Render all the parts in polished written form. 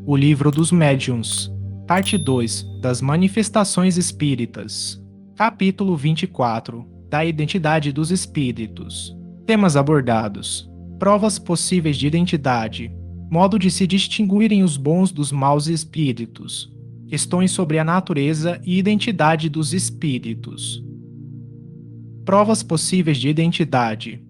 O Livro dos Médiuns, Parte 2 das Manifestações Espíritas, Capítulo 24 da Identidade dos Espíritos. Temas abordados: provas possíveis de identidade, modo de se distinguirem os bons dos maus espíritos, questões sobre a natureza e identidade dos espíritos. Provas possíveis de identidade.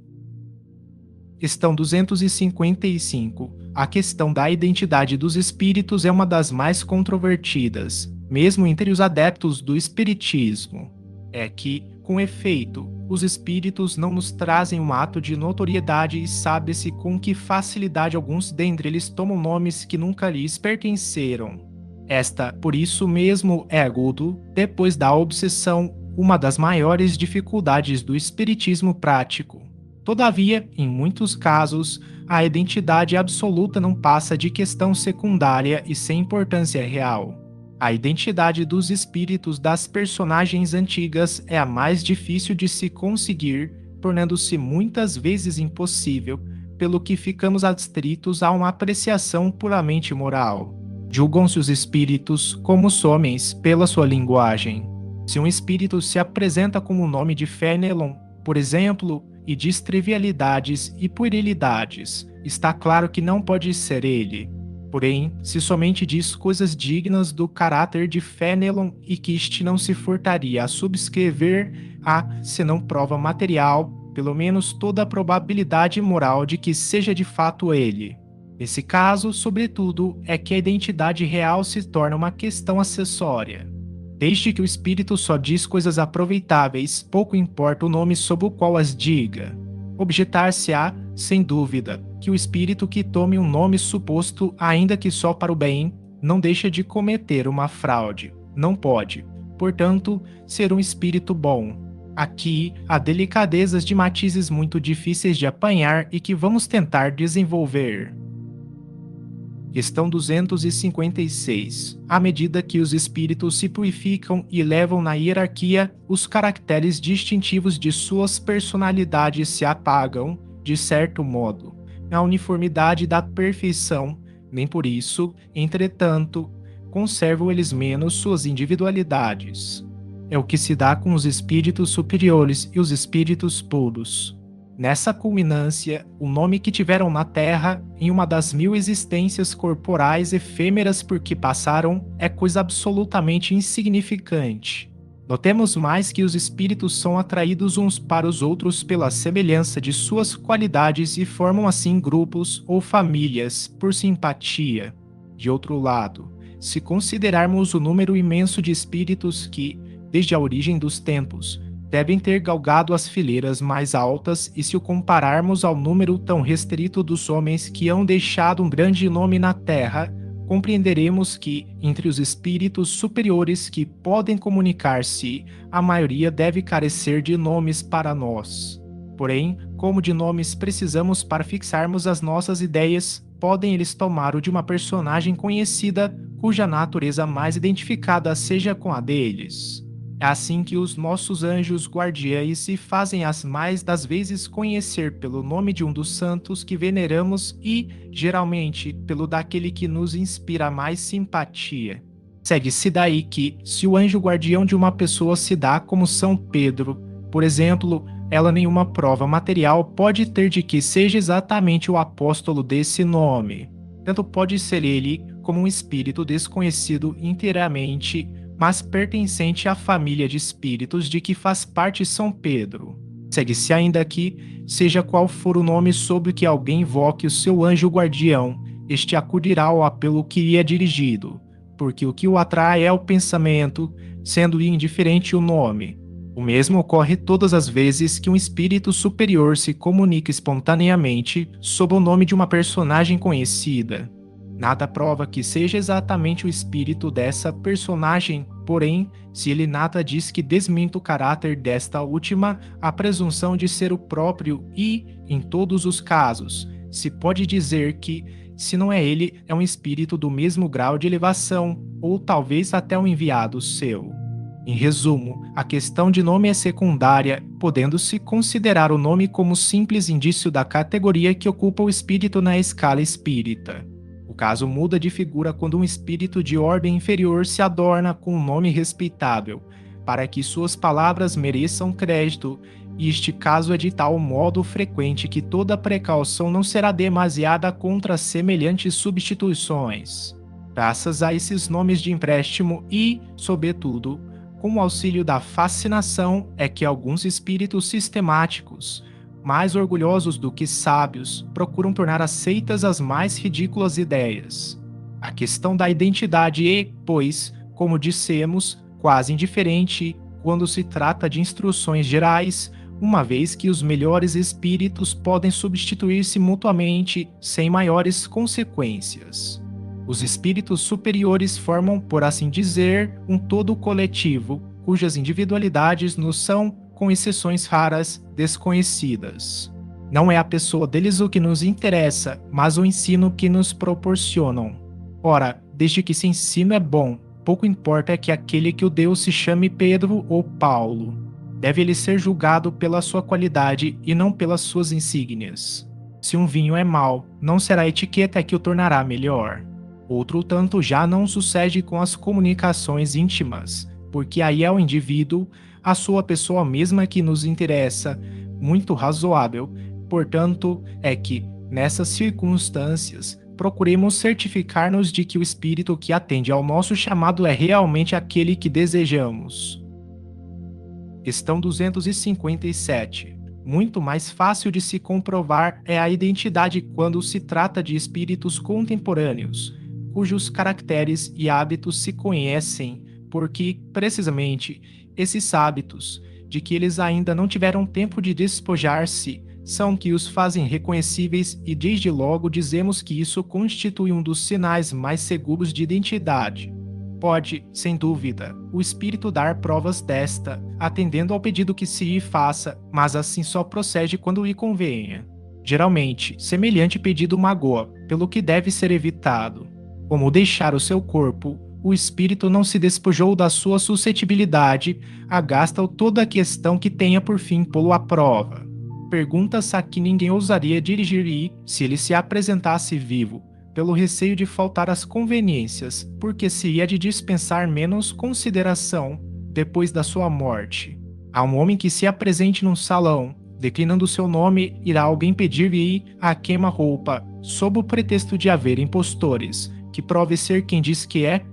Questão 255. A questão da identidade dos espíritos é uma das mais controvertidas, mesmo entre os adeptos do espiritismo. É que, com efeito, os espíritos não nos trazem um ato de notoriedade e sabe-se com que facilidade alguns dentre eles tomam nomes que nunca lhes pertenceram. Esta, por isso mesmo, é agudo, depois da obsessão, uma das maiores dificuldades do espiritismo prático. Todavia, em muitos casos, a identidade absoluta não passa de questão secundária e sem importância real. A identidade dos espíritos das personagens antigas é a mais difícil de se conseguir, tornando-se muitas vezes impossível, pelo que ficamos adstritos a uma apreciação puramente moral. Julgam-se os espíritos como os homens pela sua linguagem. Se um espírito se apresenta como o nome de Fenelon, por exemplo, e diz trivialidades e puerilidades, está claro que não pode ser ele. Porém, se somente diz coisas dignas do caráter de Fenelon e que este não se furtaria a subscrever a, senão prova material, pelo menos toda a probabilidade moral de que seja de fato ele. Nesse caso, sobretudo, é que a identidade real se torna uma questão acessória. Desde que o espírito só diz coisas aproveitáveis, pouco importa o nome sob o qual as diga. Objetar-se-á, sem dúvida, que o espírito que tome um nome suposto, ainda que só para o bem, não deixa de cometer uma fraude. Não pode, portanto, ser um espírito bom. Aqui há delicadezas de matizes muito difíceis de apanhar e que vamos tentar desenvolver. Questão 256. À medida que os espíritos se purificam e levam na hierarquia, os caracteres distintivos de suas personalidades se apagam, de certo modo. A uniformidade da perfeição, nem por isso, entretanto, conservam eles menos suas individualidades. É o que se dá com os espíritos superiores e os espíritos puros. Nessa culminância, o nome que tiveram na Terra, em uma das 1000 existências corporais efêmeras por que passaram, é coisa absolutamente insignificante. Notemos mais que os espíritos são atraídos uns para os outros pela semelhança de suas qualidades e formam assim grupos ou famílias por simpatia. De outro lado, se considerarmos o número imenso de espíritos que, desde a origem dos tempos, devem ter galgado as fileiras mais altas, e se o compararmos ao número tão restrito dos homens que hão deixado um grande nome na terra, compreenderemos que, entre os espíritos superiores que podem comunicar-se, a maioria deve carecer de nomes para nós. Porém, como de nomes precisamos para fixarmos as nossas ideias, podem eles tomar o de uma personagem conhecida, cuja natureza mais identificada seja com a deles. É assim que os nossos anjos guardiães se fazem as mais das vezes conhecer pelo nome de um dos santos que veneramos e, geralmente, pelo daquele que nos inspira mais simpatia. Segue-se daí que, se o anjo guardião de uma pessoa se dá como São Pedro, por exemplo, ela nenhuma prova material pode ter de que seja exatamente o apóstolo desse nome. Tanto pode ser ele como um espírito desconhecido inteiramente, mas pertencente à família de espíritos de que faz parte São Pedro. Segue-se ainda que, seja qual for o nome sob que alguém invoque o seu anjo guardião, este acudirá ao apelo que lhe é dirigido, porque o que o atrai é o pensamento, sendo-lhe indiferente o nome. O mesmo ocorre todas as vezes que um espírito superior se comunica espontaneamente sob o nome de uma personagem conhecida. Nada prova que seja exatamente o espírito dessa personagem, porém, se ele nada diz que desminta o caráter desta última, a presunção de ser o próprio e, em todos os casos, se pode dizer que, se não é ele, é um espírito do mesmo grau de elevação, ou talvez até um enviado seu. Em resumo, a questão de nome é secundária, podendo-se considerar o nome como simples indício da categoria que ocupa o espírito na escala espírita. O O caso muda de figura quando um espírito de ordem inferior se adorna com um nome respeitável, para que suas palavras mereçam crédito, e este caso é de tal modo frequente que toda precaução não será demasiada contra semelhantes substituições. Graças a esses nomes de empréstimo e, sobretudo, com o auxílio da fascinação, é que alguns espíritos sistemáticos, mais orgulhosos do que sábios, procuram tornar aceitas as mais ridículas ideias. A questão da identidade é, pois, como dissemos, quase indiferente quando se trata de instruções gerais, uma vez que os melhores espíritos podem substituir-se mutuamente sem maiores consequências. Os espíritos superiores formam, por assim dizer, um todo coletivo, cujas individualidades nos são, com exceções raras, desconhecidas. Não é a pessoa deles o que nos interessa, mas o ensino que nos proporcionam. Ora, desde que esse ensino é bom, pouco importa que aquele que o deu se chame Pedro ou Paulo. Deve ele ser julgado pela sua qualidade e não pelas suas insígnias. Se um vinho é mau, não será a etiqueta que o tornará melhor. Outro tanto já não sucede com as comunicações íntimas, porque aí é o indivíduo, a sua pessoa mesma que nos interessa, muito razoável. Portanto, é que, nessas circunstâncias, procuremos certificar-nos de que o espírito que atende ao nosso chamado é realmente aquele que desejamos. Questão 257. Muito mais fácil de se comprovar é a identidade quando se trata de espíritos contemporâneos, cujos caracteres e hábitos se conhecem, porque, precisamente, esses hábitos, de que eles ainda não tiveram tempo de despojar-se, são que os fazem reconhecíveis e desde logo dizemos que isso constitui um dos sinais mais seguros de identidade. Pode, sem dúvida, o espírito dar provas desta, atendendo ao pedido que se lhe faça, mas assim só procede quando lhe convenha. Geralmente, semelhante pedido magoa, pelo que deve ser evitado. Como deixar o seu corpo, o espírito não se despojou da sua suscetibilidade, agasta toda a questão que tenha por fim pô-lo à prova. Pergunta-se a que ninguém ousaria dirigir-lhe se ele se apresentasse vivo, pelo receio de faltar às conveniências, porque se ia de dispensar menos consideração depois da sua morte. A um homem que se apresente num salão, declinando seu nome, irá alguém pedir-lhe a queima-roupa, sob o pretexto de haver impostores, que prove ser quem diz que é?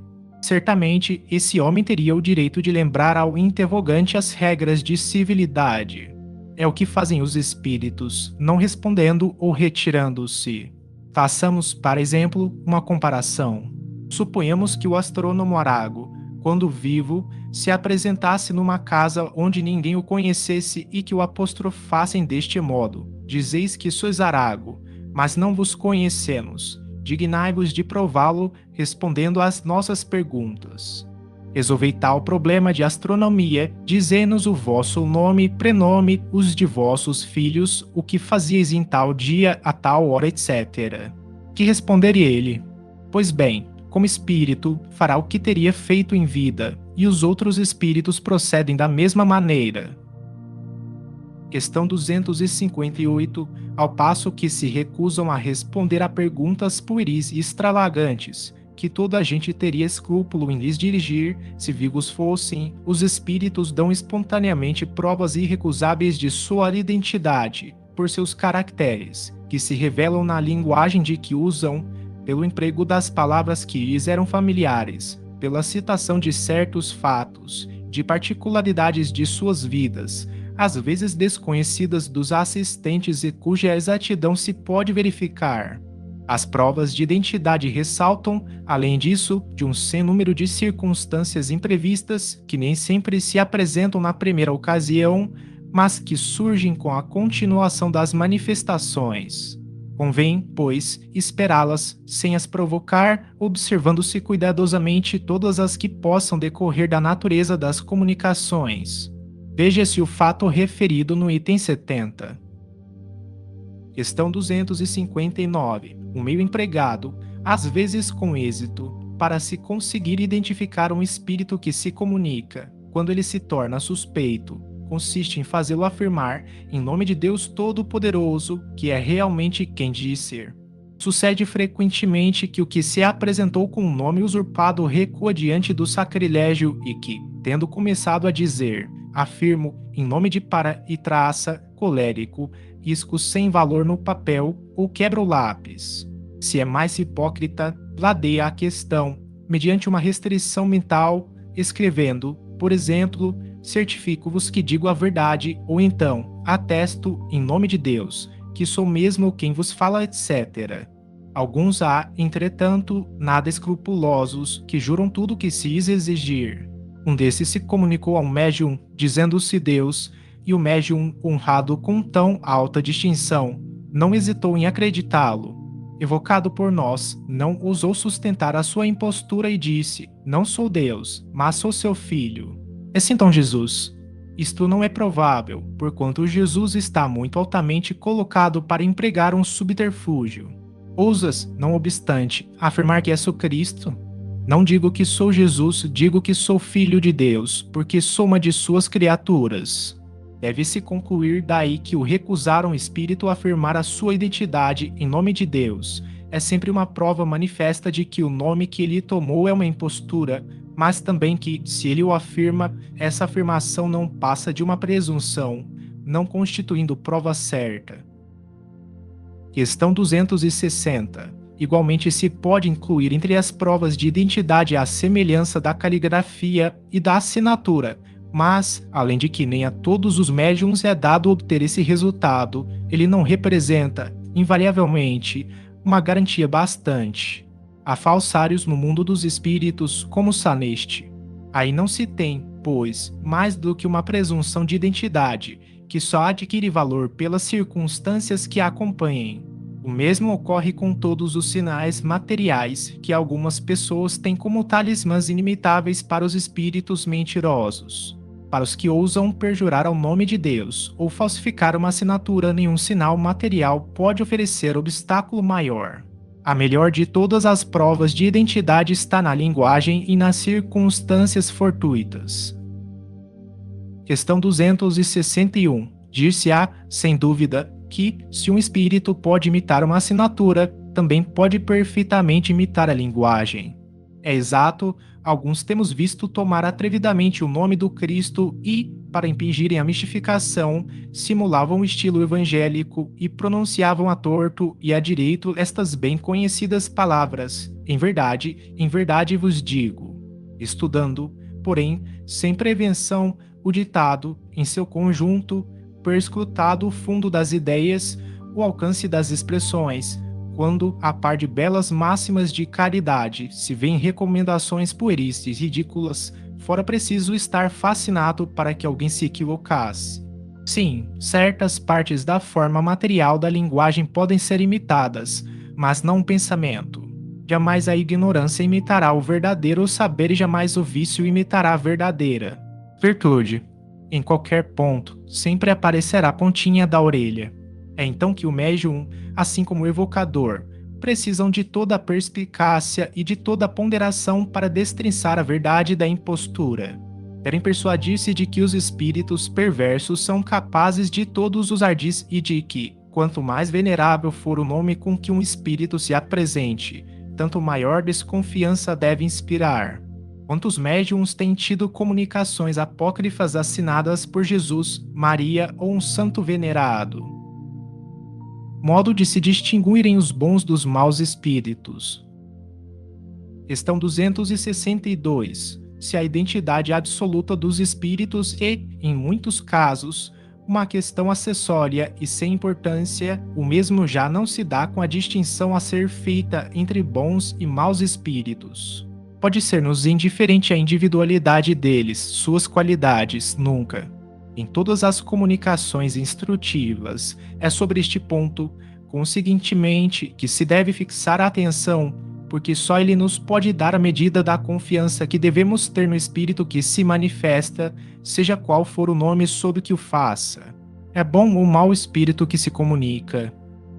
Certamente, esse homem teria o direito de lembrar ao interrogante as regras de civilidade. É o que fazem os espíritos, não respondendo ou retirando-se. Façamos, para exemplo, uma comparação. Suponhamos que o astrônomo Arago, quando vivo, se apresentasse numa casa onde ninguém o conhecesse e que o apostrofassem deste modo: dizeis que sois Arago, mas não vos conhecemos. Dignai-vos de prová-lo, respondendo às nossas perguntas. Resolvei tal problema de astronomia, dizei-nos o vosso nome, prenome, os de vossos filhos, o que fazieis em tal dia, a tal hora, etc. Que responderia ele? Pois bem, como espírito, fará o que teria feito em vida, e os outros espíritos procedem da mesma maneira. Questão 258, ao passo que se recusam a responder a perguntas pueris e extravagantes, que toda a gente teria escrúpulo em lhes dirigir, se vivos fossem, os espíritos dão espontaneamente provas irrecusáveis de sua identidade, por seus caracteres, que se revelam na linguagem de que usam, pelo emprego das palavras que lhes eram familiares, pela citação de certos fatos, de particularidades de suas vidas, às vezes desconhecidas dos assistentes e cuja exatidão se pode verificar. As provas de identidade ressaltam, além disso, de um sem número de circunstâncias imprevistas que nem sempre se apresentam na primeira ocasião, mas que surgem com a continuação das manifestações. Convém, pois, esperá-las sem as provocar, observando-se cuidadosamente todas as que possam decorrer da natureza das comunicações. Veja-se o fato referido no item 70. Questão 259. O meio empregado, às vezes com êxito, para se conseguir identificar um espírito que se comunica, quando ele se torna suspeito, consiste em fazê-lo afirmar, em nome de Deus Todo-Poderoso, que é realmente quem diz ser. Sucede frequentemente que o que se apresentou com um nome usurpado recua diante do sacrilégio e que, tendo começado a dizer, afirmo, em nome de para e traça, colérico, risco sem valor no papel ou quebra o lápis. Se é mais hipócrita, ladeia a questão, mediante uma restrição mental, escrevendo, por exemplo, certifico-vos que digo a verdade, ou então, atesto, em nome de Deus, que sou mesmo quem vos fala, etc. Alguns há, entretanto, nada escrupulosos, que juram tudo o que se exigir. Um desses se comunicou ao médium, dizendo-se Deus, e o médium, honrado com tão alta distinção, não hesitou em acreditá-lo. Evocado por nós, não ousou sustentar a sua impostura e disse: Não sou Deus, mas sou seu filho. Esse então Jesus. Isto não é provável, porquanto Jesus está muito altamente colocado para empregar um subterfúgio. Ousas, não obstante, afirmar que és o Cristo? Não digo que sou Jesus, digo que sou filho de Deus, porque sou uma de suas criaturas. Deve-se concluir daí que o recusar um espírito a afirmar a sua identidade em nome de Deus é sempre uma prova manifesta de que o nome que ele tomou é uma impostura, mas também que, se ele o afirma, essa afirmação não passa de uma presunção, não constituindo prova certa. Questão 260. Igualmente se pode incluir entre as provas de identidade a semelhança da caligrafia e da assinatura, mas, além de que nem a todos os médiuns é dado obter esse resultado, ele não representa, invariavelmente, uma garantia bastante. Há falsários no mundo dos espíritos como Saneste. Aí não se tem, pois, mais do que uma presunção de identidade, que só adquire valor pelas circunstâncias que a acompanhem. O mesmo ocorre com todos os sinais materiais que algumas pessoas têm como talismãs inimitáveis para os espíritos mentirosos. Para os que ousam perjurar ao nome de Deus ou falsificar uma assinatura, nenhum sinal material pode oferecer obstáculo maior. A melhor de todas as provas de identidade está na linguagem e nas circunstâncias fortuitas. Questão 261. Dir-se-á, sem dúvida, que, se um espírito pode imitar uma assinatura, também pode perfeitamente imitar a linguagem. É exato, alguns temos visto tomar atrevidamente o nome do Cristo e, para impingirem a mistificação, simulavam o estilo evangélico e pronunciavam a torto e a direito estas bem conhecidas palavras: em verdade vos digo. Estudando, porém, sem prevenção, o ditado, em seu conjunto, perscrutado o fundo das ideias, o alcance das expressões, quando, a par de belas máximas de caridade, se vêem recomendações pueris e ridículas, fora preciso estar fascinado para que alguém se equivocasse. Sim, certas partes da forma material da linguagem podem ser imitadas, mas não o pensamento. Jamais a ignorância imitará o verdadeiro saber e jamais o vício imitará a verdadeira virtude. Em qualquer ponto, sempre aparecerá a pontinha da orelha. É então que o médium, assim como o evocador, precisam de toda a perspicácia e de toda a ponderação para destrinçar a verdade da impostura. Devem persuadir-se de que os espíritos perversos são capazes de todos os ardis e de que, quanto mais venerável for o nome com que um espírito se apresente, tanto maior desconfiança deve inspirar. Quantos médiuns têm tido comunicações apócrifas assinadas por Jesus, Maria ou um santo venerado? Modo de se distinguirem os bons dos maus espíritos. Questão 262. Se a identidade absoluta dos espíritos e, em muitos casos, uma questão acessória e sem importância, o mesmo já não se dá com a distinção a ser feita entre bons e maus espíritos. Pode ser-nos indiferente a individualidade deles, suas qualidades, nunca. Em todas as comunicações instrutivas, é sobre este ponto, conseguintemente, que se deve fixar a atenção, porque só ele nos pode dar a medida da confiança que devemos ter no espírito que se manifesta, seja qual for o nome sob que o faça. É bom ou mau espírito que se comunica?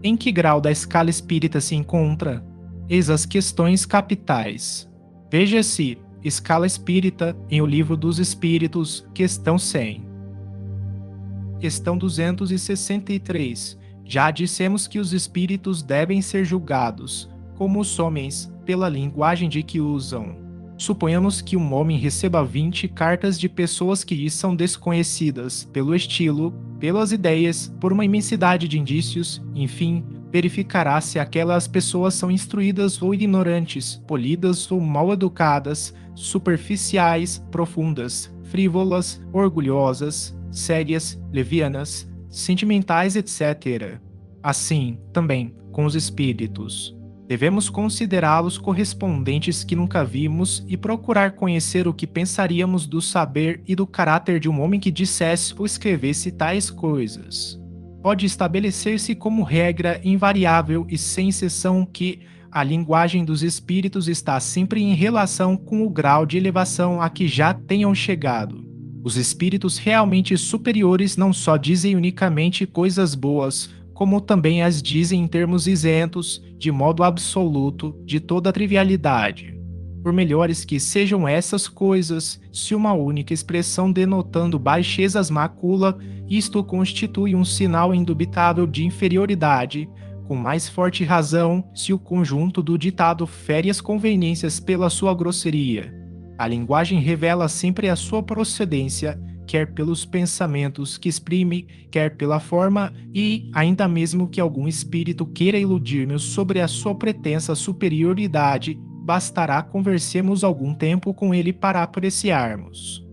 Em que grau da escala espírita se encontra? Eis as questões capitais. Veja-se, Escala Espírita, em O Livro dos Espíritos, questão 100. Questão 263. Já dissemos que os espíritos devem ser julgados, como os homens, pela linguagem de que usam. Suponhamos que um homem receba 20 cartas de pessoas que lhe são desconhecidas, pelo estilo, pelas ideias, por uma imensidade de indícios, enfim, verificará se aquelas pessoas são instruídas ou ignorantes, polidas ou mal educadas, superficiais, profundas, frívolas, orgulhosas, sérias, levianas, sentimentais, etc. Assim, também, com os espíritos. Devemos considerá-los correspondentes que nunca vimos e procurar conhecer o que pensaríamos do saber e do caráter de um homem que dissesse ou escrevesse tais coisas. Pode estabelecer-se como regra invariável e sem exceção que a linguagem dos espíritos está sempre em relação com o grau de elevação a que já tenham chegado. Os espíritos realmente superiores não só dizem unicamente coisas boas, como também as dizem em termos isentos, de modo absoluto, de toda trivialidade. Por melhores que sejam essas coisas, se uma única expressão denotando baixeza as macula, isto constitui um sinal indubitável de inferioridade, com mais forte razão se o conjunto do ditado fere as conveniências pela sua grosseria. A linguagem revela sempre a sua procedência, quer pelos pensamentos que exprime, quer pela forma, e, ainda mesmo que algum espírito queira iludir-me sobre a sua pretensa superioridade, bastará conversemos algum tempo com ele para apreciarmos.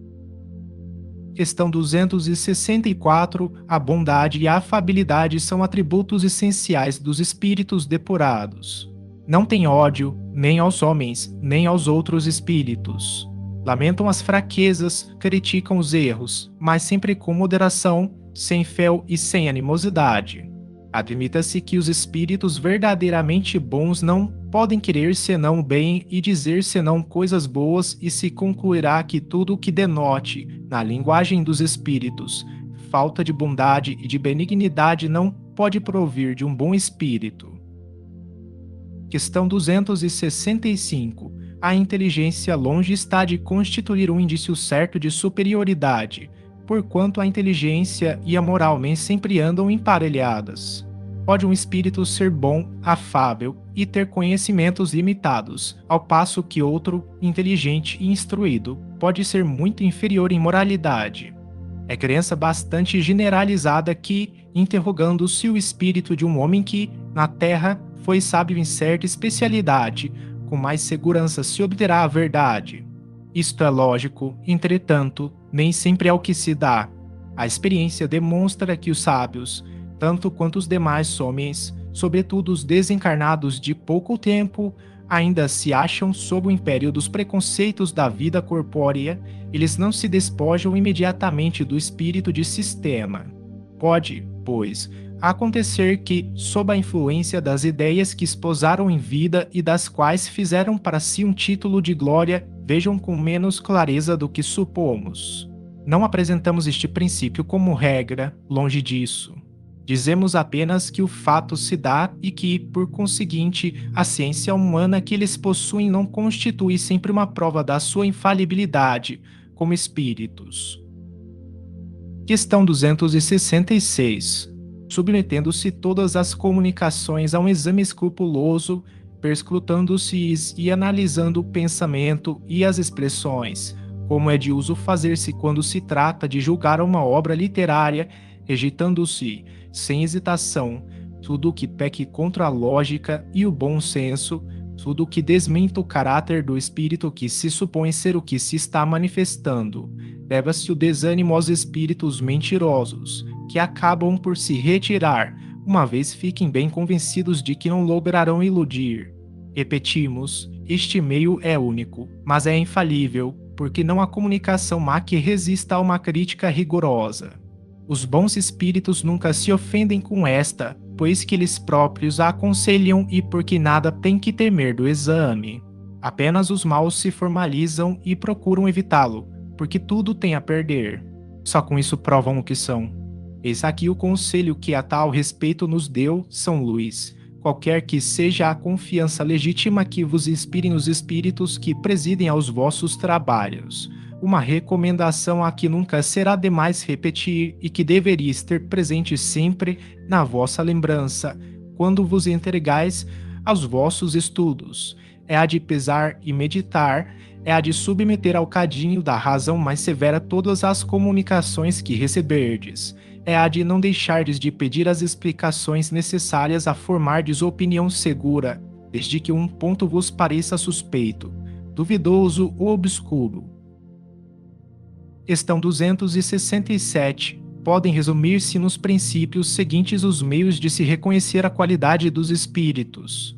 Questão 264. A bondade e a afabilidade são atributos essenciais dos espíritos depurados. Não tem ódio, nem aos homens, nem aos outros espíritos. Lamentam as fraquezas, criticam os erros, mas sempre com moderação, sem fel e sem animosidade. Admita-se que os espíritos verdadeiramente bons não podem querer senão o bem e dizer senão coisas boas, e se concluirá que tudo o que denote, na linguagem dos espíritos, falta de bondade e de benignidade não pode provir de um bom espírito. Questão 265. A inteligência longe está de constituir um indício certo de superioridade, porquanto a inteligência e a moral nem sempre andam emparelhadas. Pode um espírito ser bom, afável e ter conhecimentos limitados, ao passo que outro, inteligente e instruído, pode ser muito inferior em moralidade. É crença bastante generalizada que, interrogando-se o espírito de um homem que, na terra, foi sábio em certa especialidade, com mais segurança se obterá a verdade. Isto é lógico, entretanto, nem sempre é o que se dá. A experiência demonstra que os sábios, tanto quanto os demais homens, sobretudo os desencarnados de pouco tempo, ainda se acham sob o império dos preconceitos da vida corpórea, eles não se despojam imediatamente do espírito de sistema. Pode, pois, acontecer que, sob a influência das ideias que esposaram em vida e das quais fizeram para si um título de glória, vejam com menos clareza do que supomos. Não apresentamos este princípio como regra, longe disso. Dizemos apenas que o fato se dá e que, por conseguinte, a ciência humana que eles possuem não constitui sempre uma prova da sua infalibilidade, como espíritos. Questão 266. Submetendo-se todas as comunicações a um exame escrupuloso, perscrutando-se e analisando o pensamento e as expressões, como é de uso fazer-se quando se trata de julgar uma obra literária, rejeitando-se, sem hesitação, tudo o que peque contra a lógica e o bom senso, tudo o que desminta o caráter do espírito que se supõe ser o que se está manifestando. Leva-se o desânimo aos espíritos mentirosos, que acabam por se retirar, uma vez fiquem bem convencidos de que não lograrão iludir. Repetimos, este meio é único, mas é infalível, porque não há comunicação má que resista a uma crítica rigorosa. Os bons espíritos nunca se ofendem com esta, pois que eles próprios a aconselham e porque nada tem que temer do exame. Apenas os maus se formalizam e procuram evitá-lo, porque tudo tem a perder. Só com isso provam o que são. Eis aqui o conselho que a tal respeito nos deu São Luís. Qualquer que seja a confiança legítima que vos inspirem os espíritos que presidem aos vossos trabalhos. uma recomendação a que nunca será demais repetir e que deveríeis ter presente sempre na vossa lembrança, quando vos entregais aos vossos estudos, é a de pesar e meditar, é a de submeter ao cadinho da razão mais severa todas as comunicações que receberdes, é a de não deixardes de pedir as explicações necessárias a formardes opinião segura, desde que um ponto vos pareça suspeito, duvidoso ou obscuro. Questão 267. Podem resumir-se nos princípios seguintes os meios de se reconhecer a qualidade dos espíritos.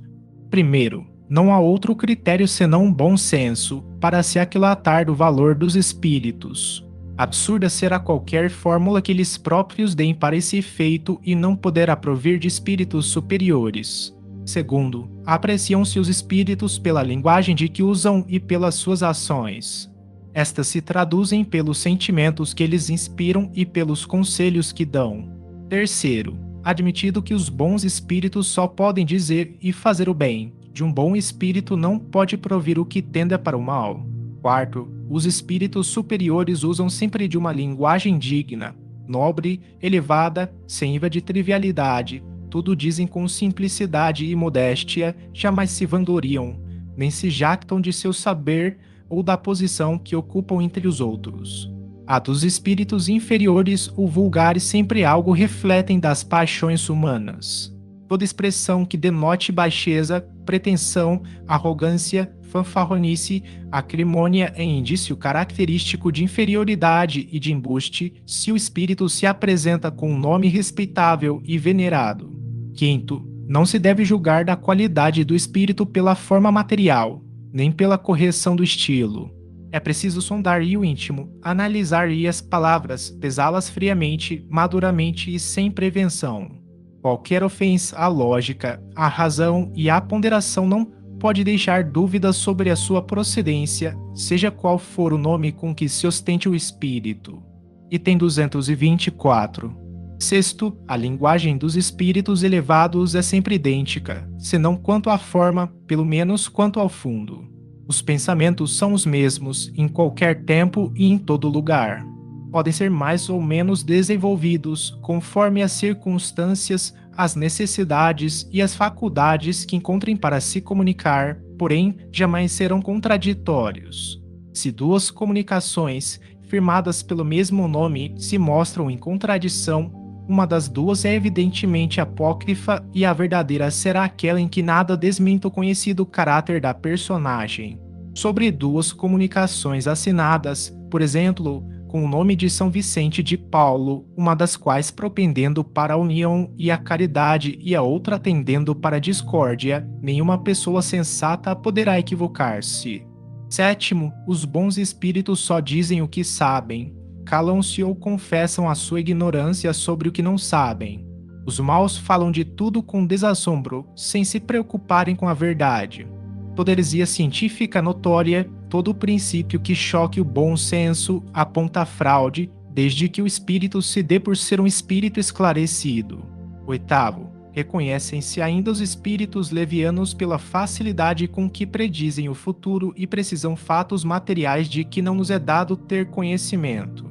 Primeiro, não há outro critério senão um bom senso para se aquilatar do valor dos espíritos. Absurda será qualquer fórmula que eles próprios deem para esse efeito e não poderá provir de espíritos superiores. Segundo, apreciam-se os espíritos pela linguagem de que usam e pelas suas ações. Estas se traduzem pelos sentimentos que eles inspiram e pelos conselhos que dão. Terceiro, admitido que os bons espíritos só podem dizer e fazer o bem, de um bom espírito não pode provir o que tenda para o mal. Quarto, os espíritos superiores usam sempre de uma linguagem digna, nobre, elevada, sem íva de trivialidade, tudo dizem com simplicidade e modéstia, jamais se vangloriam, nem se jactam de seu saber ou da posição que ocupam entre os outros. A dos espíritos inferiores, o vulgares sempre algo refletem das paixões humanas. Toda expressão que denote baixeza, pretensão, arrogância, fanfarronice, acrimônia é indício característico de inferioridade e de embuste se o espírito se apresenta com um nome respeitável e venerado. Quinto, não se deve julgar da qualidade do espírito pela forma material, nem pela correção do estilo. É preciso sondar o íntimo, analisar as palavras, pesá-las friamente, maduramente e sem prevenção. Qualquer ofensa à lógica, à razão e à ponderação não pode deixar dúvidas sobre a sua procedência, seja qual for o nome com que se ostente o espírito. Item 224. Sexto, a linguagem dos espíritos elevados é sempre idêntica, senão quanto à forma, pelo menos quanto ao fundo. Os pensamentos são os mesmos em qualquer tempo e em todo lugar. Podem ser mais ou menos desenvolvidos, conforme as circunstâncias, as necessidades e as faculdades que encontrem para se comunicar, porém jamais serão contraditórios. Se duas comunicações, firmadas pelo mesmo nome, se mostram em contradição, uma das duas é evidentemente apócrifa e a verdadeira será aquela em que nada desminta o conhecido caráter da personagem. Sobre duas comunicações assinadas, por exemplo, com o nome de São Vicente de Paulo, uma das quais propendendo para a união e a caridade e a outra tendendo para a discórdia, nenhuma pessoa sensata poderá equivocar-se. Sétimo, os bons espíritos só dizem o que sabem. Calam-se ou confessam a sua ignorância sobre o que não sabem. Os maus falam de tudo com desassombro, sem se preocuparem com a verdade. Toda heresia científica notória, todo princípio que choque o bom senso, aponta a fraude, desde que o espírito se dê por ser um espírito esclarecido. Oitavo, reconhecem-se ainda os espíritos levianos pela facilidade com que predizem o futuro e precisam fatos materiais de que não nos é dado ter conhecimento.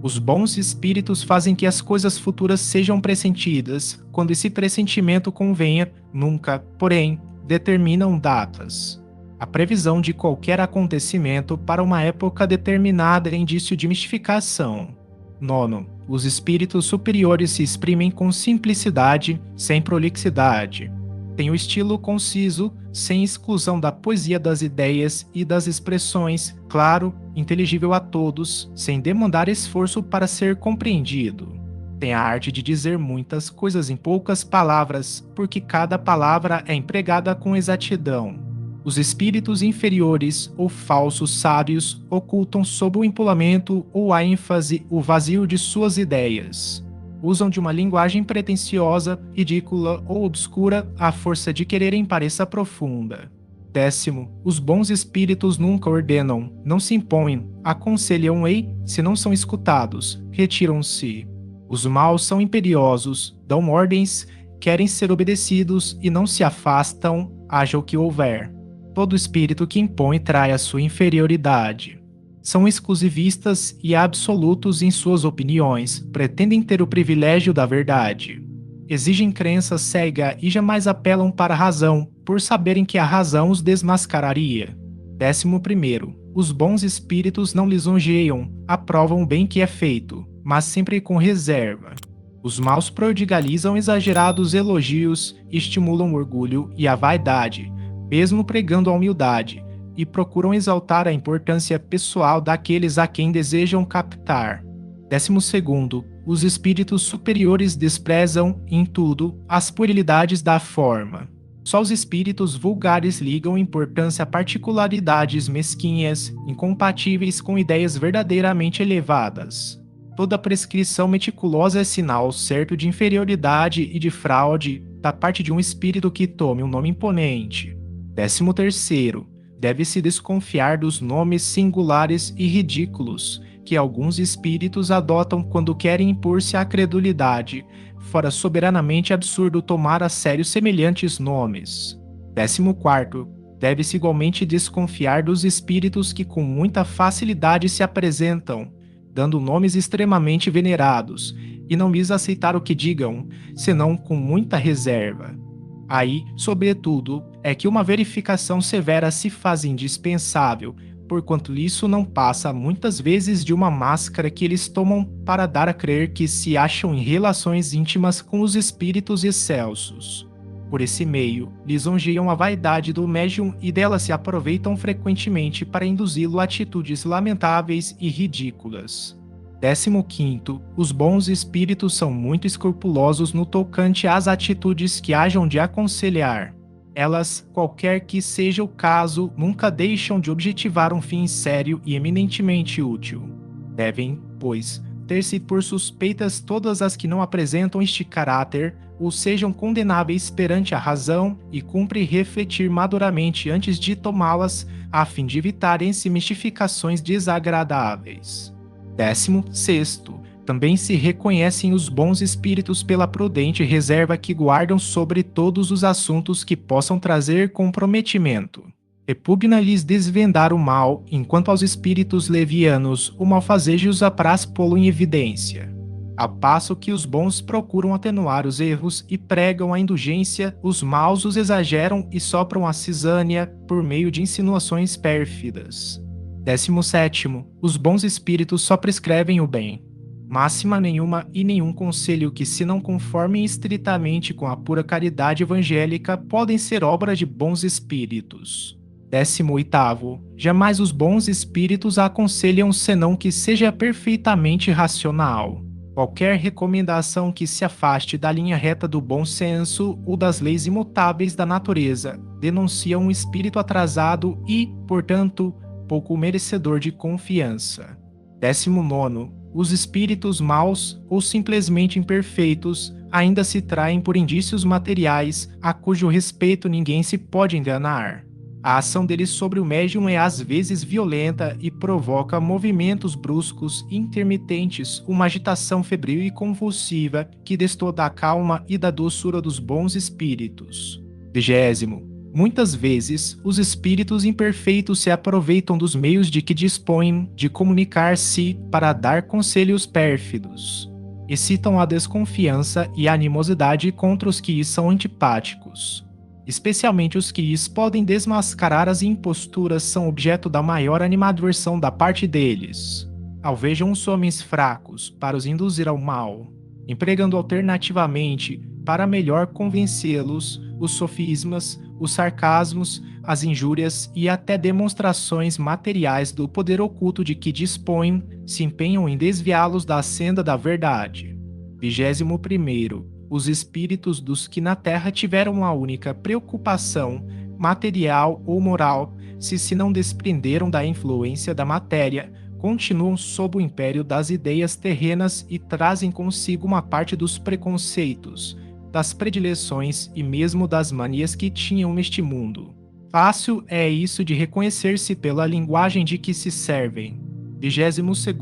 Os bons espíritos fazem que as coisas futuras sejam pressentidas, quando esse pressentimento convenha, nunca, porém, determinam datas. A previsão de qualquer acontecimento para uma época determinada é indício de mistificação. Nono, os espíritos superiores se exprimem com simplicidade, sem prolixidade. Tem o estilo conciso, sem exclusão da poesia das ideias e das expressões, claro, inteligível a todos, sem demandar esforço para ser compreendido. Tem a arte de dizer muitas coisas em poucas palavras, porque cada palavra é empregada com exatidão. Os espíritos inferiores ou falsos sábios ocultam sob o empolamento ou a ênfase o vazio de suas ideias. Usam de uma linguagem pretensiosa, ridícula ou obscura à força de quererem pareça profunda. Décimo, os bons espíritos nunca ordenam, não se impõem, aconselham-ei, se não são escutados, retiram-se. Os maus são imperiosos, dão ordens, querem ser obedecidos e não se afastam, haja o que houver. Todo espírito que impõe trai a sua inferioridade. São exclusivistas e absolutos em suas opiniões, pretendem ter o privilégio da verdade. Exigem crença cega e jamais apelam para a razão, por saberem que a razão os desmascararia. 11. Os bons espíritos não lisonjeiam, aprovam o bem que é feito, mas sempre com reserva. Os maus prodigalizam exagerados elogios, estimulam o orgulho e a vaidade, mesmo pregando a humildade, e procuram exaltar a importância pessoal daqueles a quem desejam captar. 12. Os espíritos superiores desprezam, em tudo, as puerilidades da forma. Só os espíritos vulgares ligam importância a particularidades mesquinhas, incompatíveis com ideias verdadeiramente elevadas. Toda prescrição meticulosa é sinal certo de inferioridade e de fraude da parte de um espírito que tome um nome imponente. 13. Deve-se desconfiar dos nomes singulares e ridículos que alguns espíritos adotam quando querem impor-se à credulidade. Fora soberanamente absurdo tomar a sério semelhantes nomes. 14. Deve-se igualmente desconfiar dos espíritos que com muita facilidade se apresentam, dando nomes extremamente venerados, e não lhes aceitar o que digam, senão com muita reserva. Aí, sobretudo, é que uma verificação severa se faz indispensável, porquanto isso não passa muitas vezes de uma máscara que eles tomam para dar a crer que se acham em relações íntimas com os espíritos excelsos. Por esse meio, lisonjeiam a vaidade do médium e dela se aproveitam frequentemente para induzi-lo a atitudes lamentáveis e ridículas. 15. Os bons espíritos são muito escrupulosos no tocante às atitudes que hajam de aconselhar. Elas, qualquer que seja o caso, nunca deixam de objetivar um fim sério e eminentemente útil. Devem, pois, ter-se por suspeitas todas as que não apresentam este caráter, ou sejam condenáveis perante a razão, e cumpre refletir maduramente antes de tomá-las, a fim de evitarem-se mistificações desagradáveis. 16. Também se reconhecem os bons espíritos pela prudente reserva que guardam sobre todos os assuntos que possam trazer comprometimento. Repugna-lhes desvendar o mal, enquanto aos espíritos levianos o malfazejo os apraz pô-lo em evidência. A passo que os bons procuram atenuar os erros e pregam a indulgência, os maus os exageram e sopram a cisânia por meio de insinuações pérfidas. 17. Os bons espíritos só prescrevem o bem. Máxima nenhuma e nenhum conselho que se não conformem estritamente com a pura caridade evangélica podem ser obra de bons espíritos. 18. Jamais os bons espíritos aconselham senão que seja perfeitamente racional. Qualquer recomendação que se afaste da linha reta do bom senso ou das leis imutáveis da natureza denuncia um espírito atrasado e, portanto, pouco merecedor de confiança. 19. Os espíritos maus ou simplesmente imperfeitos ainda se traem por indícios materiais a cujo respeito ninguém se pode enganar. A ação deles sobre o médium é às vezes violenta e provoca movimentos bruscos e intermitentes, uma agitação febril e convulsiva que destoa da calma e da doçura dos bons espíritos. 20. Muitas vezes, os espíritos imperfeitos se aproveitam dos meios de que dispõem de comunicar-se para dar conselhos pérfidos. Excitam a desconfiança e a animosidade contra os que lhes são antipáticos. Especialmente os que lhes podem desmascarar as imposturas são objeto da maior animadversão da parte deles. Alvejam os homens fracos para os induzir ao mal, empregando alternativamente, para melhor convencê-los, os sofismas, os sarcasmos, as injúrias e até demonstrações materiais do poder oculto de que dispõem, se empenham em desviá-los da senda da verdade. 21. Os espíritos dos que na terra tiveram uma única preocupação, material ou moral, se não desprenderam da influência da matéria, continuam sob o império das ideias terrenas e trazem consigo uma parte dos preconceitos, das predileções e mesmo das manias que tinham neste mundo. Fácil é isso de reconhecer-se pela linguagem de que se servem. 22.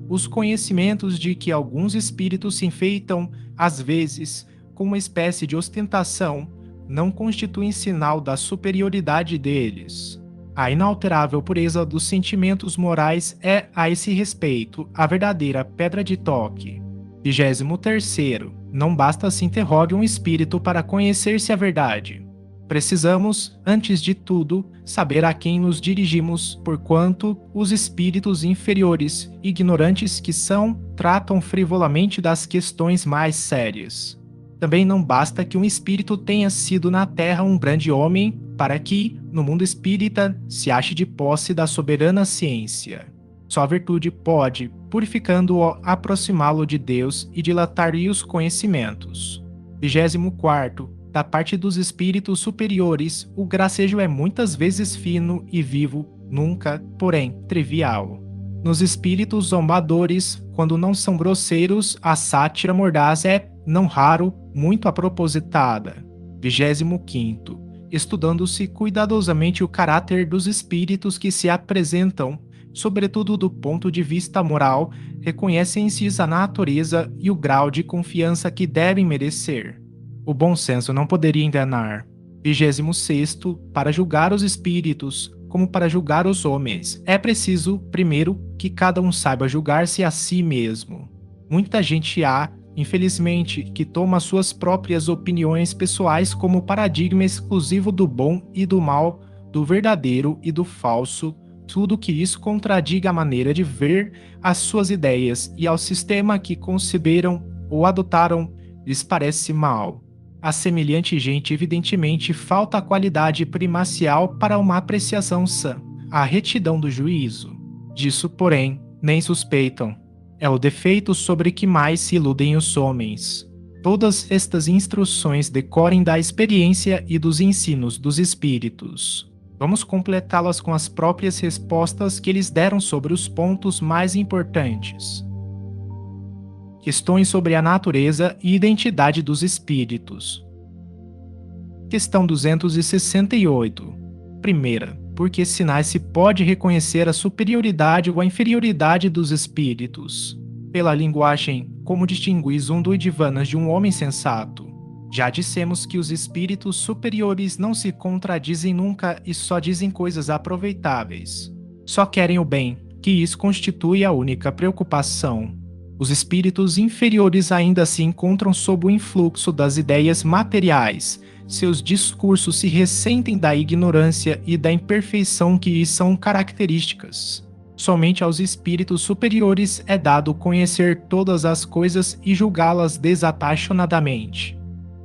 Os conhecimentos de que alguns espíritos se enfeitam, às vezes, com uma espécie de ostentação, não constituem sinal da superioridade deles. A inalterável pureza dos sentimentos morais é, a esse respeito, a verdadeira pedra de toque. 23º. Não basta se interrogue um espírito para conhecer-se a verdade. Precisamos, antes de tudo, saber a quem nos dirigimos, porquanto os espíritos inferiores, ignorantes que são, tratam frivolamente das questões mais sérias. Também não basta que um espírito tenha sido na Terra um grande homem para que, no mundo espírita, se ache de posse da soberana ciência. Só a virtude pode, purificando-o, aproximá-lo de Deus e dilatar-lhe os conhecimentos. 24º. Da parte dos espíritos superiores, o gracejo é muitas vezes fino e vivo, nunca, porém, trivial. Nos espíritos zombadores, quando não são grosseiros, a sátira mordaz é, não raro, muito apropositada. 25º. Estudando-se cuidadosamente o caráter dos espíritos que se apresentam, sobretudo do ponto de vista moral, reconhecem-se a natureza e o grau de confiança que devem merecer. O bom senso não poderia enganar. 26º. Para julgar os espíritos, como para julgar os homens, é preciso, primeiro, que cada um saiba julgar-se a si mesmo. Muita gente há, infelizmente, que toma suas próprias opiniões pessoais como paradigma exclusivo do bom e do mal, do verdadeiro e do falso, tudo que isso contradiga a maneira de ver as suas ideias e ao sistema que conceberam ou adotaram lhes parece mal. A semelhante gente evidentemente falta a qualidade primacial para uma apreciação sã, a retidão do juízo. Disso, porém, nem suspeitam. É o defeito sobre que mais se iludem os homens. Todas estas instruções decorrem da experiência e dos ensinos dos espíritos. Vamos completá-las com as próprias respostas que eles deram sobre os pontos mais importantes. Questões sobre a natureza e identidade dos espíritos. Questão 268. Primeira. Por que sinais se pode reconhecer a superioridade ou a inferioridade dos espíritos? Pela linguagem, como distinguis um Duidivanas de um homem sensato? Já dissemos que os espíritos superiores não se contradizem nunca e só dizem coisas aproveitáveis. Só querem o bem, que isso constitui a única preocupação. Os espíritos inferiores ainda se encontram sob o influxo das ideias materiais. Seus discursos se ressentem da ignorância e da imperfeição que lhes são características. Somente aos espíritos superiores é dado conhecer todas as coisas e julgá-las desapaixonadamente.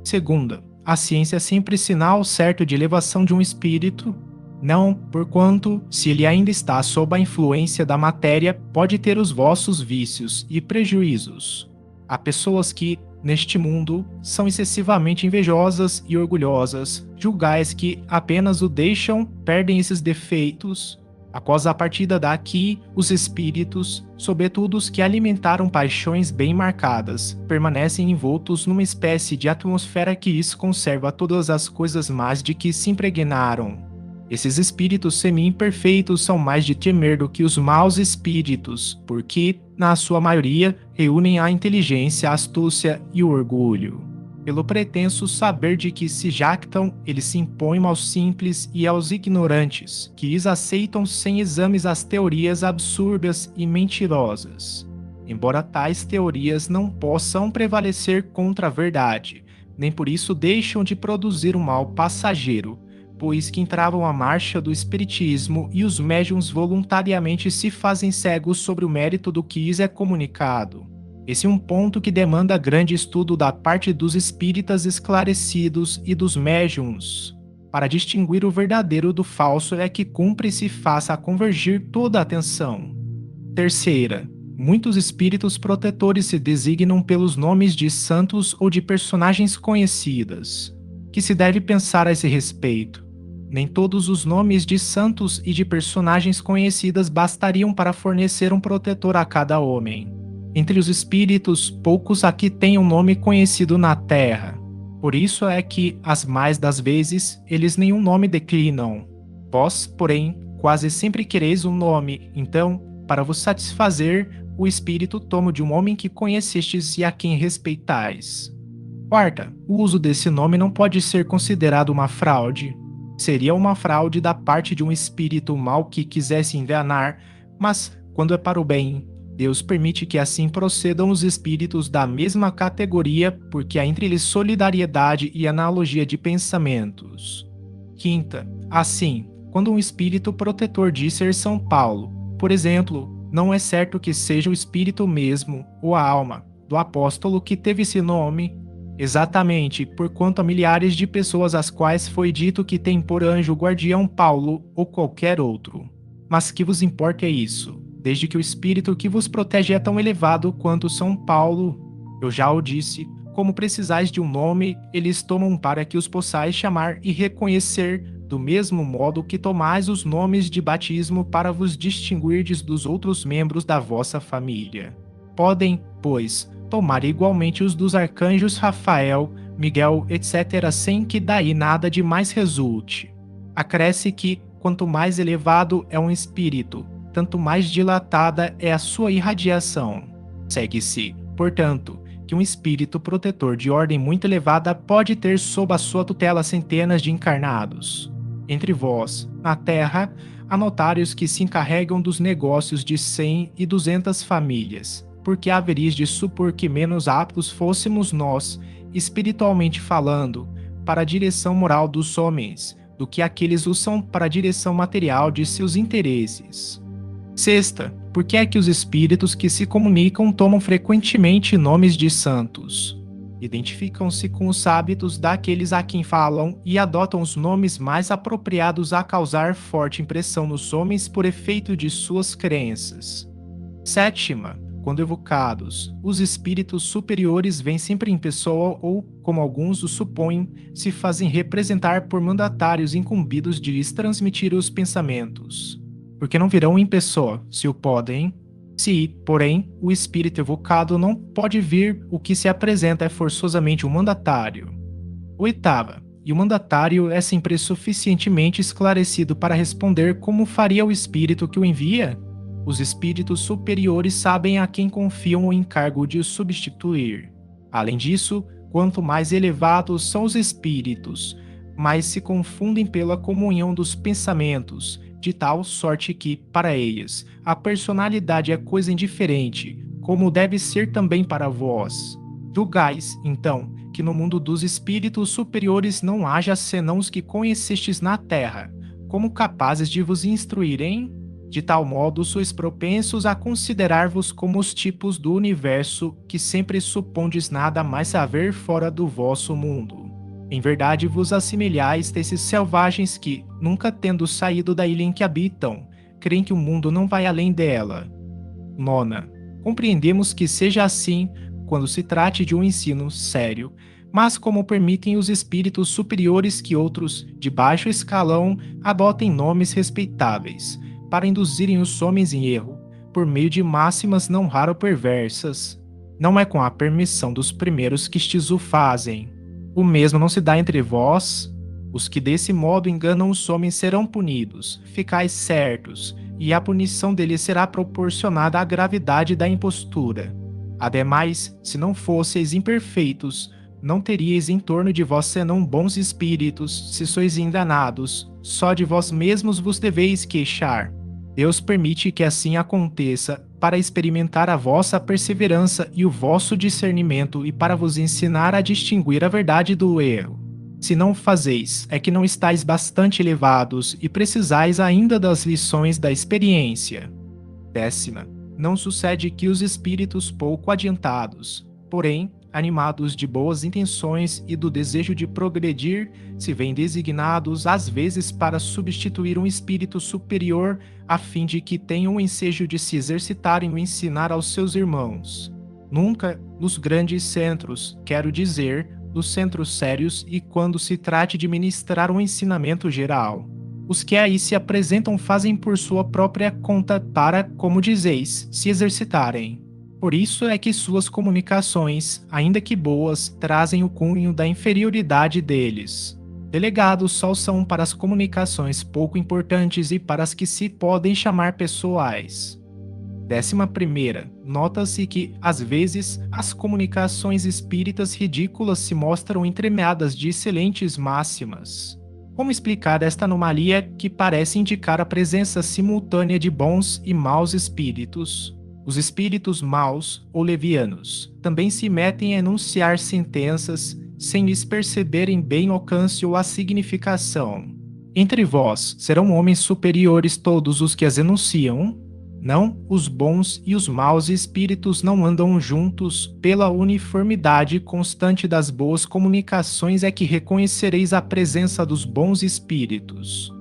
Segunda, a ciência é sempre sinal certo de elevação de um espírito? Não, porquanto, se ele ainda está sob a influência da matéria, pode ter os vossos vícios e prejuízos. Há pessoas que, neste mundo, são excessivamente invejosas e orgulhosas. Julgais que apenas o deixam, perdem esses defeitos. Após a partida daqui, os espíritos, sobretudo os que alimentaram paixões bem marcadas, permanecem envoltos numa espécie de atmosfera que isso conserva todas as coisas más de que se impregnaram. Esses espíritos semi-imperfeitos são mais de temer do que os maus espíritos, porque, na sua maioria, reúnem a inteligência, a astúcia e o orgulho. Pelo pretenso saber de que se jactam, eles se impõem aos simples e aos ignorantes, que lhes aceitam sem exames as teorias absurdas e mentirosas. Embora tais teorias não possam prevalecer contra a verdade, nem por isso deixam de produzir um mal passageiro, pois que entravam a marcha do espiritismo e os médiuns voluntariamente se fazem cegos sobre o mérito do que lhes é comunicado. Esse é um ponto que demanda grande estudo da parte dos espíritas esclarecidos e dos médiuns. Para distinguir o verdadeiro do falso é que cumpre se faça convergir toda a atenção. Terceira, muitos espíritos protetores se designam pelos nomes de santos ou de personagens conhecidas. Que se deve pensar a esse respeito? Nem todos os nomes de santos e de personagens conhecidas bastariam para fornecer um protetor a cada homem. Entre os espíritos, poucos aqui têm um nome conhecido na terra. Por isso é que, as mais das vezes, eles nenhum nome declinam. Vós, porém, quase sempre quereis um nome, então, para vos satisfazer, o espírito toma de um homem que conhecestes e a quem respeitais. Quarta, o uso desse nome não pode ser considerado uma fraude. Seria uma fraude da parte de um espírito mau que quisesse enganar, mas, quando é para o bem, Deus permite que assim procedam os espíritos da mesma categoria, porque há entre eles solidariedade e analogia de pensamentos. Quinta, assim, quando um espírito protetor diz ser São Paulo, por exemplo, não é certo que seja o espírito mesmo, ou a alma, do apóstolo que teve esse nome, exatamente porquanto há milhares de pessoas às quais foi dito que tem por anjo o guardião Paulo ou qualquer outro. Mas que vos importa é isso, desde que o espírito que vos protege é tão elevado quanto São Paulo. Eu já o disse, como precisais de um nome, eles tomam para que os possais chamar e reconhecer, do mesmo modo que tomais os nomes de batismo para vos distinguirdes dos outros membros da vossa família. Podem, pois, tomar igualmente os dos arcanjos Rafael, Miguel, etc., sem que daí nada de mais resulte. Acresce que, quanto mais elevado é um espírito, tanto mais dilatada é a sua irradiação. Segue-se, portanto, que um espírito protetor de ordem muito elevada pode ter sob a sua tutela centenas de encarnados. Entre vós, na terra, há notários que se encarregam dos negócios de 100 e 200 famílias, porque haveríeis de supor que menos aptos fôssemos nós, espiritualmente falando, para a direção moral dos homens, do que aqueles o são para a direção material de seus interesses. Sexta, por que é que os espíritos que se comunicam tomam frequentemente nomes de santos? Identificam-se com os hábitos daqueles a quem falam e adotam os nomes mais apropriados a causar forte impressão nos homens por efeito de suas crenças. Sétima, quando evocados, os espíritos superiores vêm sempre em pessoa ou, como alguns o supõem, se fazem representar por mandatários incumbidos de lhes transmitir os pensamentos. Porque não virão em pessoa, se o podem. Se, porém, o espírito evocado não pode vir, o que se apresenta é forçosamente um mandatário. Oitava, e o mandatário é sempre suficientemente esclarecido para responder como faria o espírito que o envia? Os espíritos superiores sabem a quem confiam o encargo de o substituir. Além disso, quanto mais elevados são os espíritos, mais se confundem pela comunhão dos pensamentos, de tal sorte que, para eles, a personalidade é coisa indiferente, como deve ser também para vós. Julgais, então, que no mundo dos espíritos superiores não haja senão os que conhecestes na terra, como capazes de vos instruírem? De tal modo sois propensos a considerar-vos como os tipos do universo que sempre supondes nada mais saber fora do vosso mundo. Em verdade vos assemelhais desses selvagens que, nunca tendo saído da ilha em que habitam, creem que o mundo não vai além dela. Nona, compreendemos que seja assim quando se trate de um ensino sério, mas como permitem os espíritos superiores que outros, de baixo escalão, adotem nomes respeitáveis, para induzirem os homens em erro, por meio de máximas não raro perversas. Não é com a permissão dos primeiros que estes o fazem. O mesmo não se dá entre vós? Os que desse modo enganam os homens serão punidos, ficais certos, e a punição deles será proporcionada à gravidade da impostura. Ademais, se não fosseis imperfeitos, não teríeis em torno de vós senão bons espíritos, se sois enganados, só de vós mesmos vos deveis queixar. Deus permite que assim aconteça, para experimentar a vossa perseverança e o vosso discernimento e para vos ensinar a distinguir a verdade do erro. Se não o fazeis, é que não estáis bastante elevados e precisais ainda das lições da experiência. Décima, não sucede que os espíritos pouco adiantados, porém, animados de boas intenções e do desejo de progredir, se veem designados às vezes para substituir um espírito superior a fim de que tenham o ensejo de se exercitarem no ensinar aos seus irmãos. Nunca nos grandes centros, quero dizer, nos centros sérios e quando se trate de ministrar um ensinamento geral. Os que aí se apresentam fazem por sua própria conta para, como dizeis, se exercitarem. Por isso é que suas comunicações, ainda que boas, trazem o cunho da inferioridade deles. Delegados só são para as comunicações pouco importantes e para as que se podem chamar pessoais. 11ª, nota-se que, às vezes, as comunicações espíritas ridículas se mostram entremeadas de excelentes máximas. Como explicar esta anomalia que parece indicar a presença simultânea de bons e maus espíritos? Os espíritos maus ou levianos também se metem a enunciar sentenças sem lhes perceberem bem o alcance ou a significação. Entre vós serão homens superiores todos os que as enunciam? Não, os bons e os maus espíritos não andam juntos. Pela uniformidade constante das boas comunicações é que reconhecereis a presença dos bons espíritos.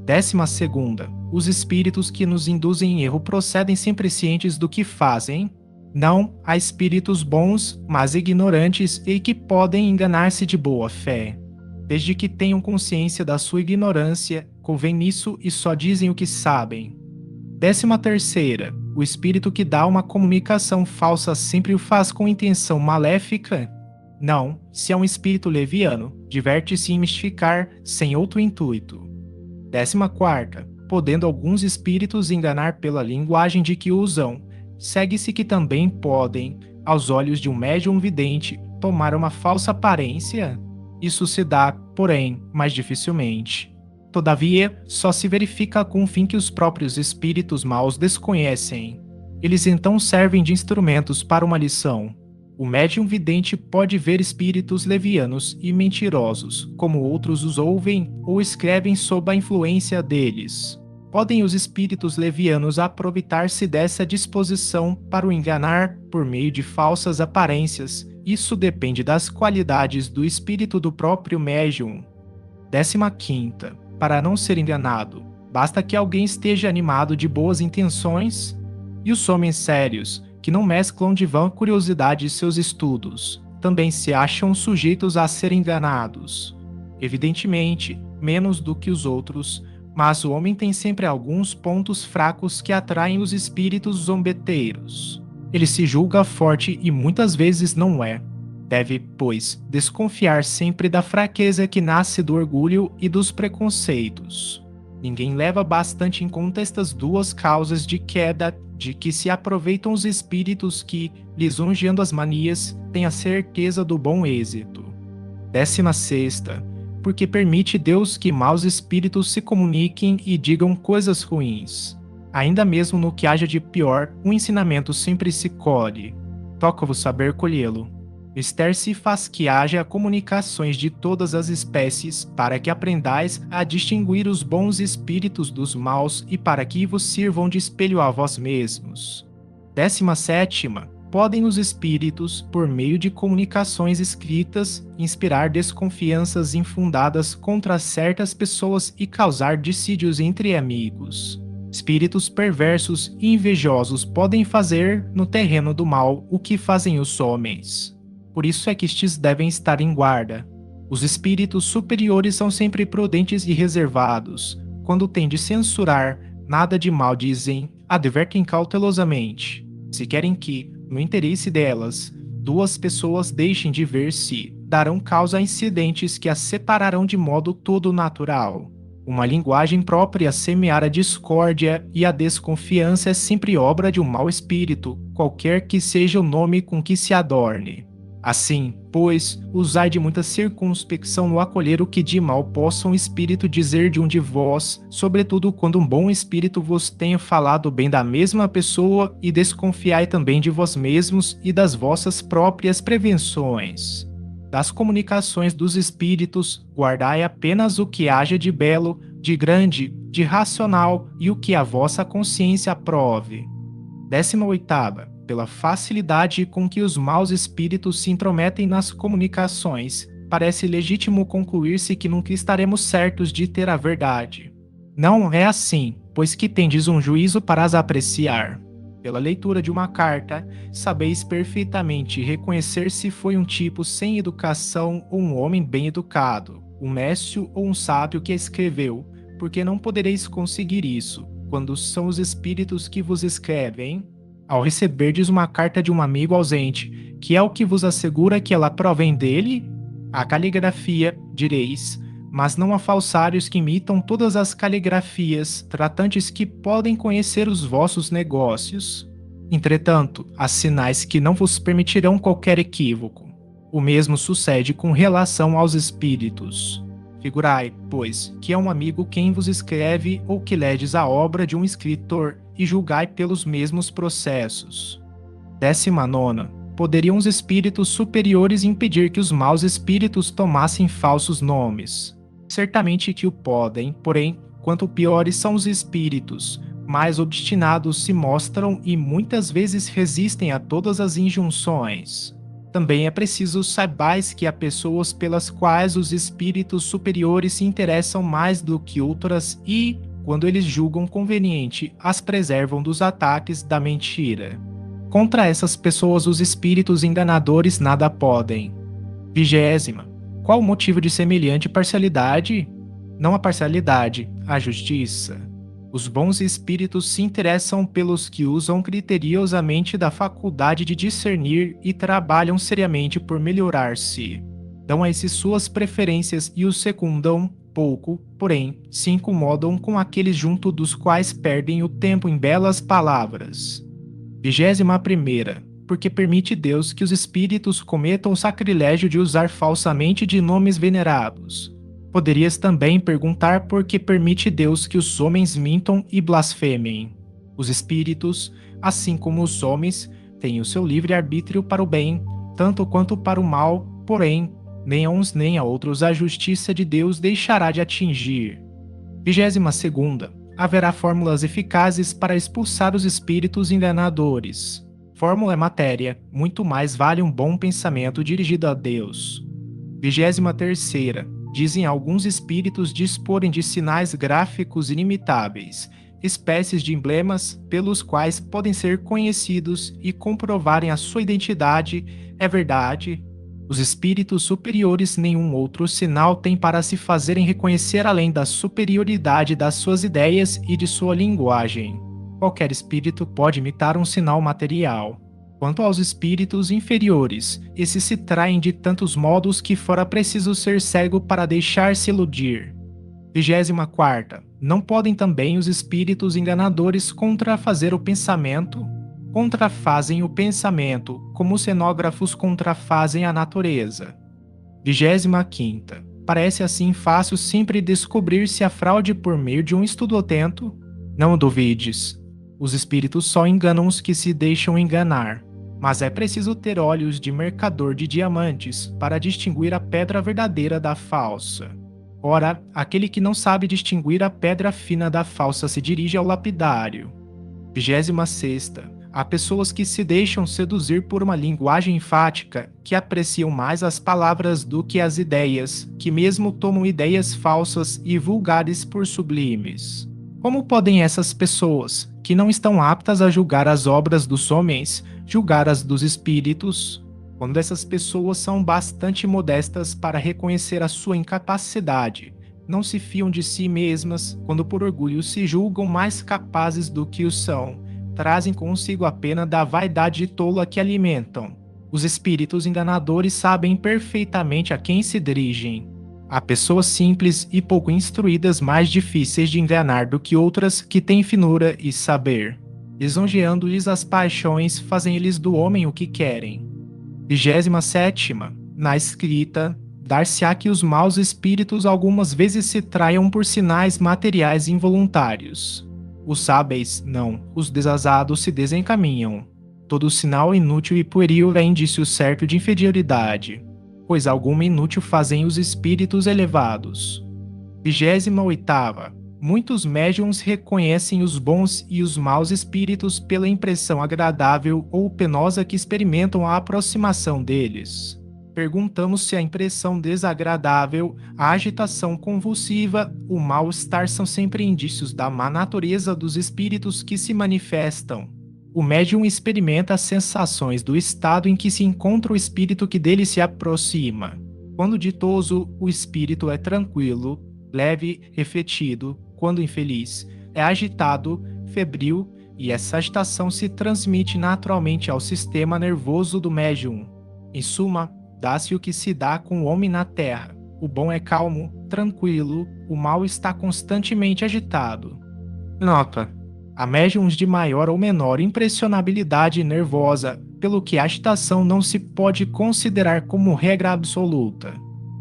12ª. Os espíritos que nos induzem em erro procedem sempre cientes do que fazem? Não, há espíritos bons, mas ignorantes e que podem enganar-se de boa fé. Desde que tenham consciência da sua ignorância, convém nisso e só dizem o que sabem. 13ª. O espírito que dá uma comunicação falsa sempre o faz com intenção maléfica? Não, se é um espírito leviano, diverte-se em mistificar sem outro intuito. 14ª. Podendo alguns espíritos enganar pela linguagem de que usam, segue-se que também podem, aos olhos de um médium vidente, tomar uma falsa aparência? Isso se dá, porém, mais dificilmente. Todavia, só se verifica com o fim que os próprios espíritos maus desconhecem. Eles então servem de instrumentos para uma lição. O médium vidente pode ver espíritos levianos e mentirosos, como outros os ouvem ou escrevem sob a influência deles. Podem os espíritos levianos aproveitar-se dessa disposição para o enganar por meio de falsas aparências. Isso depende das qualidades do espírito do próprio médium. 15ª. Para não ser enganado, basta que alguém esteja animado de boas intenções? E os homens sérios, que não mesclam de vã curiosidade seus estudos, também se acham sujeitos a ser enganados. Evidentemente, menos do que os outros, mas o homem tem sempre alguns pontos fracos que atraem os espíritos zombeteiros. Ele se julga forte e muitas vezes não é. Deve, pois, desconfiar sempre da fraqueza que nasce do orgulho e dos preconceitos. Ninguém leva bastante em conta estas duas causas de queda de que se aproveitam os espíritos que, lisonjeando as manias, têm a certeza do bom êxito. 16ª. Porque permite Deus que maus espíritos se comuniquem e digam coisas ruins. Ainda mesmo no que haja de pior, o ensinamento sempre se colhe. Toca-vos saber colhê-lo. Mister se faz que haja comunicações de todas as espécies, para que aprendais a distinguir os bons espíritos dos maus e para que vos sirvam de espelho a vós mesmos. 17ª. Podem os espíritos, por meio de comunicações escritas, inspirar desconfianças infundadas contra certas pessoas e causar dissídios entre amigos. Espíritos perversos e invejosos podem fazer, no terreno do mal, o que fazem os homens. Por isso é que estes devem estar em guarda. Os espíritos superiores são sempre prudentes e reservados. Quando têm de censurar, nada de mal dizem, advertem cautelosamente. Se querem que, no interesse delas, duas pessoas deixem de ver-se, darão causa a incidentes que as separarão de modo todo natural. Uma linguagem própria a semear a discórdia e a desconfiança é sempre obra de um mau espírito, qualquer que seja o nome com que se adorne. Assim, pois, usai de muita circunspecção no acolher o que de mal possa um espírito dizer de um de vós, sobretudo quando um bom espírito vos tenha falado bem da mesma pessoa, e desconfiai também de vós mesmos e das vossas próprias prevenções. Das comunicações dos espíritos, guardai apenas o que haja de belo, de grande, de racional e o que a vossa consciência aprove. 18ª. Pela facilidade com que os maus espíritos se intrometem nas comunicações, parece legítimo concluir-se que nunca estaremos certos de ter a verdade. Não é assim, pois que tendes um juízo para as apreciar. Pela leitura de uma carta, sabeis perfeitamente reconhecer se foi um tipo sem educação ou um homem bem educado, um nécio ou um sábio que a escreveu, porque não podereis conseguir isso, quando são os espíritos que vos escrevem. Ao receberdes uma carta de um amigo ausente, que é o que vos assegura que ela provém dele? A caligrafia, direis, mas não há falsários que imitam todas as caligrafias, tratantes que podem conhecer os vossos negócios. Entretanto, há sinais que não vos permitirão qualquer equívoco. O mesmo sucede com relação aos espíritos. Figurai, pois, que é um amigo quem vos escreve ou que ledes a obra de um escritor e julgai pelos mesmos processos. 19ª. Poderiam os espíritos superiores impedir que os maus espíritos tomassem falsos nomes? Certamente que o podem, porém, quanto piores são os espíritos, mais obstinados se mostram e muitas vezes resistem a todas as injunções. Também é preciso saibais que há pessoas pelas quais os espíritos superiores se interessam mais do que outras e, quando eles julgam conveniente, as preservam dos ataques da mentira. Contra essas pessoas os espíritos enganadores nada podem. 20ª. Qual o motivo de semelhante parcialidade? Não a parcialidade, a justiça. Os bons espíritos se interessam pelos que usam criteriosamente da faculdade de discernir e trabalham seriamente por melhorar-se. Dão a esses suas preferências e os secundam pouco, porém, se incomodam com aqueles junto dos quais perdem o tempo em belas palavras. 21ª. Porque permite Deus que os espíritos cometam o sacrilégio de usar falsamente de nomes venerados. Poderias também perguntar por que permite Deus que os homens mintam e blasfemem. Os espíritos, assim como os homens, têm o seu livre-arbítrio para o bem, tanto quanto para o mal, porém, nem a uns nem a outros a justiça de Deus deixará de atingir. 22ª. Haverá fórmulas eficazes para expulsar os espíritos enganadores. Fórmula é matéria, muito mais vale um bom pensamento dirigido a Deus. 23ª. Dizem alguns espíritos disporem de sinais gráficos inimitáveis, espécies de emblemas pelos quais podem ser conhecidos e comprovarem a sua identidade. É verdade. Os espíritos superiores nenhum outro sinal têm para se fazerem reconhecer além da superioridade das suas ideias e de sua linguagem. Qualquer espírito pode imitar um sinal material. Quanto aos espíritos inferiores, esses se traem de tantos modos que fora preciso ser cego para deixar-se iludir. 24ª. Não podem também os espíritos enganadores contrafazer o pensamento? Contrafazem o pensamento, como os cenógrafos contrafazem a natureza. 25ª. Parece assim fácil sempre descobrir-se a fraude por meio de um estudo atento? Não duvides. Os espíritos só enganam os que se deixam enganar. Mas é preciso ter olhos de mercador de diamantes para distinguir a pedra verdadeira da falsa. Ora, aquele que não sabe distinguir a pedra fina da falsa se dirige ao lapidário. 26ª. Há pessoas que se deixam seduzir por uma linguagem enfática, que apreciam mais as palavras do que as ideias, que mesmo tomam ideias falsas e vulgares por sublimes. Como podem essas pessoas, que não estão aptas a julgar as obras dos homens, julgar as dos espíritos? Quando essas pessoas são bastante modestas para reconhecer a sua incapacidade, não se fiam de si mesmas, quando por orgulho se julgam mais capazes do que o são, trazem consigo a pena da vaidade tola que alimentam. Os espíritos enganadores sabem perfeitamente a quem se dirigem. Há pessoas simples e pouco instruídas mais difíceis de enganar do que outras que têm finura e saber. Lisonjeando-lhes as paixões, fazem eles do homem o que querem. 27ª. Na escrita, dar-se-á que os maus espíritos algumas vezes se traiam por sinais materiais involuntários. Os sábeis, não, os desazados se desencaminham. Todo sinal inútil e pueril é indício certo de inferioridade, pois alguma inútil fazem os espíritos elevados. 28ª. Muitos médiuns reconhecem os bons e os maus espíritos pela impressão agradável ou penosa que experimentam a aproximação deles. Perguntamos se a impressão desagradável, a agitação convulsiva, o mal-estar são sempre indícios da má natureza dos espíritos que se manifestam. O médium experimenta as sensações do estado em que se encontra o espírito que dele se aproxima. Quando ditoso, o espírito é tranquilo, leve, refletido. Quando infeliz, é agitado, febril, e essa agitação se transmite naturalmente ao sistema nervoso do médium. Em suma, dá-se o que se dá com o homem na terra. O bom é calmo, tranquilo, o mal está constantemente agitado. Nota: há médiuns de maior ou menor impressionabilidade nervosa, pelo que a agitação não se pode considerar como regra absoluta.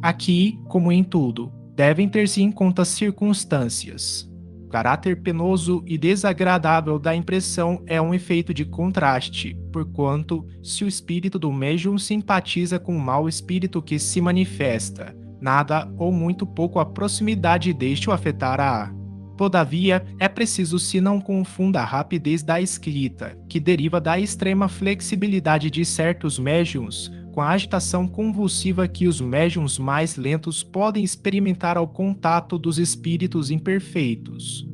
Aqui, como em tudo, devem ter-se em conta as circunstâncias. O caráter penoso e desagradável da impressão é um efeito de contraste, porquanto, se o espírito do médium simpatiza com o mau espírito que se manifesta, nada ou muito pouco a proximidade deste o afetará. Todavia, é preciso se não confunda a rapidez da escrita, que deriva da extrema flexibilidade de certos médiuns, com a agitação convulsiva que os médiuns mais lentos podem experimentar ao contato dos espíritos imperfeitos.